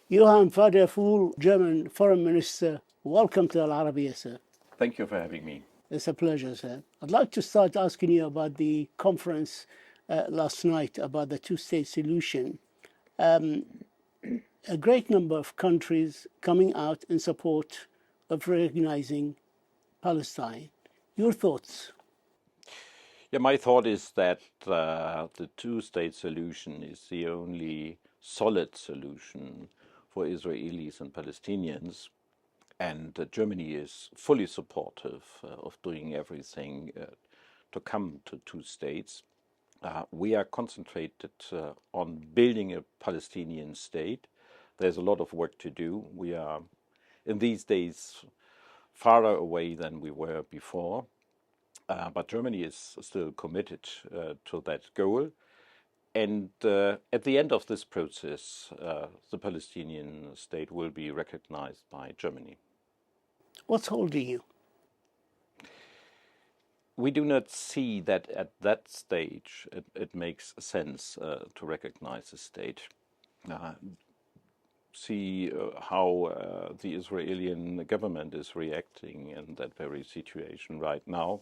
Johann Wadephul, German Foreign Minister, welcome to Al Arabiya, sir. Thank you for having me. It's a pleasure, sir. I'd like to start asking you about the conference last night about the two-state solution. A great number of countries coming out in support of recognizing Palestine. Your thoughts? Yeah, my thought is that the two-state solution is the only solid solution for Israelis and Palestinians, and Germany is fully supportive of doing everything to come to two states. We are concentrated on building a Palestinian state. There's a lot of work to do. We are, in these days, farther away than we were before. But Germany is still committed to that goal. And at the end of this process, the Palestinian state will be recognized by Germany. What's holding you? We do not see that at that stage it makes sense to recognize the state. See how the Israeli government is reacting in that very situation right now.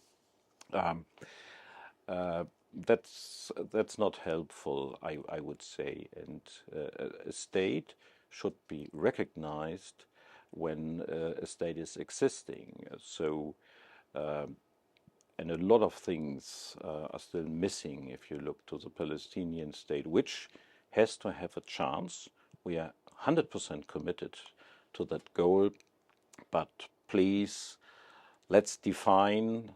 That's not helpful, I would say. And a state should be recognized when a state is existing. So, and a lot of things are still missing if you look to the Palestinian state, which has to have a chance. We are 100% committed to that goal, but please, let's define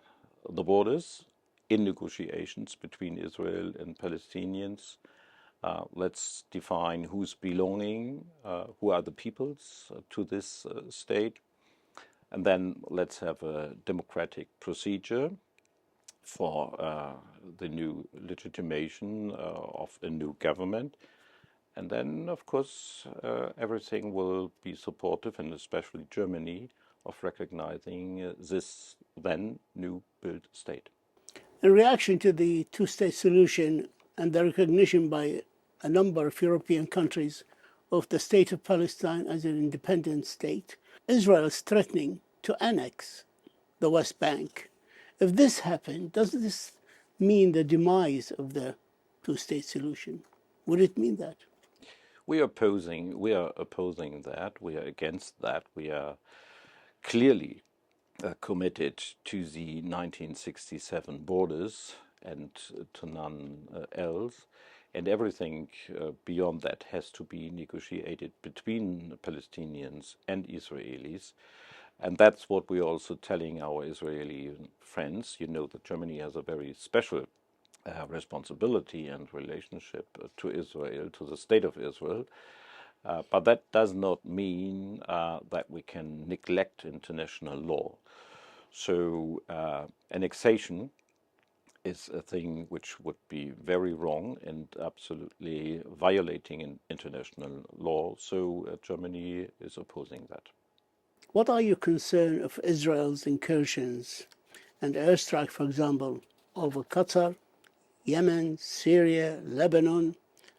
the borders in negotiations between Israel and Palestinians. Let's define who's belonging, who are the peoples to this state. And then let's have a democratic procedure for the new legitimation of a new government. And then, of course, everything will be supportive, and especially Germany, of recognizing this then new built state. In reaction to the two-state solution and the recognition by a number of European countries of the state of Palestine as an independent state, Israel is threatening to annex the West Bank. If this happened, does this mean the demise of the two-state solution? Would it mean that? We are opposing that. We are against that. We are clearly committed to the 1967 borders and to none else. And everything beyond that has to be negotiated between Palestinians and Israelis. And that's what we're also telling our Israeli friends. You know that Germany has a very special responsibility and relationship to Israel, to the state of Israel. But that does not mean that we can neglect international law. So annexation is a thing which would be very wrong and absolutely violating international law. So Germany is opposing that. What are your concerns of Israel's incursions and airstrike, for example, over Qatar, Yemen, Syria, Lebanon?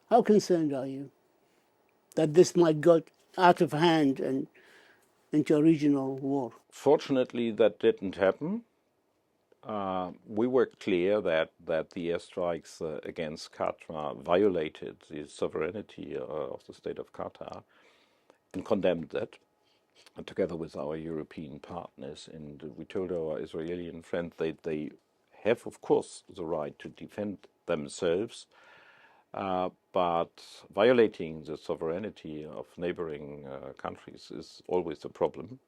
How concerned are you that this might go out of hand and into a regional war? Fortunately, that didn't happen. We were clear that the airstrikes against Qatar violated the sovereignty of the state of Qatar and condemned that together with our European partners. And we told our Israeli friends they have, of course, the right to defend themselves, but violating the sovereignty of neighboring countries is always a problem.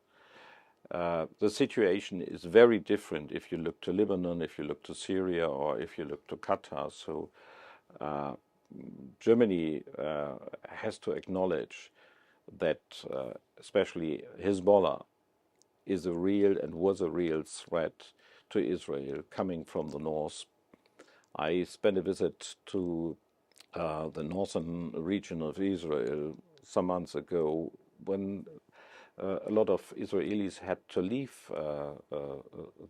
The situation is very different if you look to Lebanon, if you look to Syria, or if you look to Qatar. So Germany has to acknowledge that especially Hezbollah is a real and was a real threat to Israel coming from the north. I spent a visit to the northern region of Israel some months ago when a lot of Israelis had to leave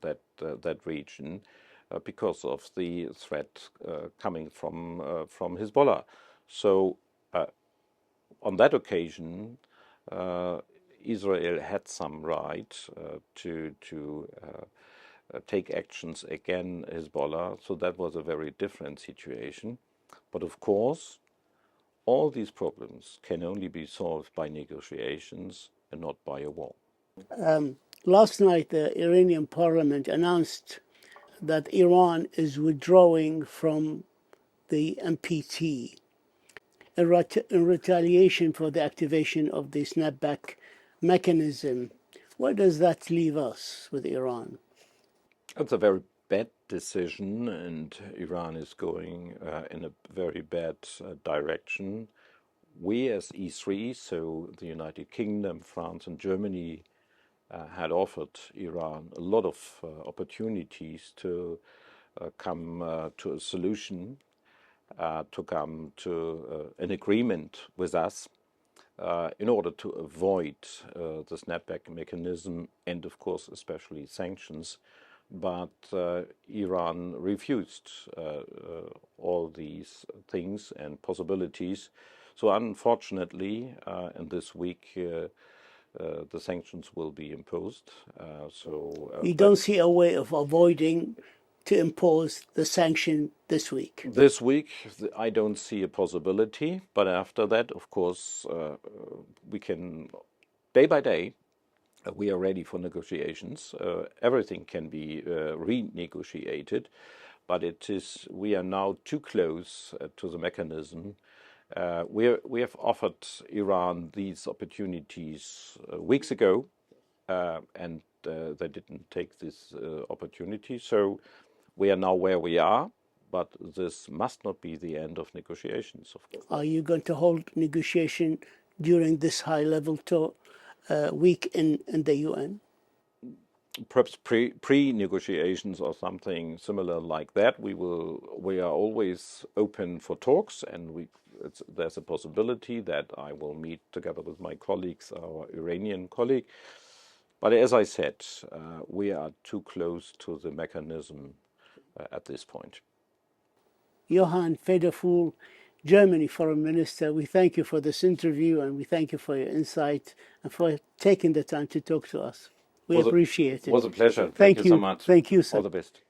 that region because of the threat coming from Hezbollah. So on that occasion, Israel had some right to take actions against Hezbollah, so that was a very different situation. But of course, all these problems can only be solved by negotiations and not by a war. Last night, the Iranian parliament announced that Iran is withdrawing from the NPT in retaliation for the activation of the snapback mechanism. Where does that leave us with Iran? It's a very bad decision, and Iran is going in a very bad direction. We as E3, so the United Kingdom, France and Germany, had offered Iran a lot of opportunities to come to a solution, to come to an agreement with us in order to avoid the snapback mechanism and, of course, especially sanctions. But Iran refused all these things and possibilities. So unfortunately, in this week, the sanctions will be imposed. You don't see a way of avoiding to impose the sanction this week? This week, I don't see a possibility. But after that, of course, we can, day by day, we are ready for negotiations. Everything can be renegotiated, but we are now too close to the mechanism. We have offered Iran these opportunities weeks ago, and they didn't take this opportunity. So we are now where we are, but this must not be the end of negotiations, of course. Are you going to hold negotiation during this high-level week in the UN? Perhaps pre-negotiations or something similar like that. We are always open for talks, and there's a possibility that I will meet together with my colleagues, our Iranian colleague. But as I said, we are too close to the mechanism at this point. Johann Wadephul, Germany Foreign Minister, we thank you for this interview, and we thank you for your insight and for taking the time to talk to us. We appreciate it. It was a pleasure. Thank you so much. Thank you, sir. All the best.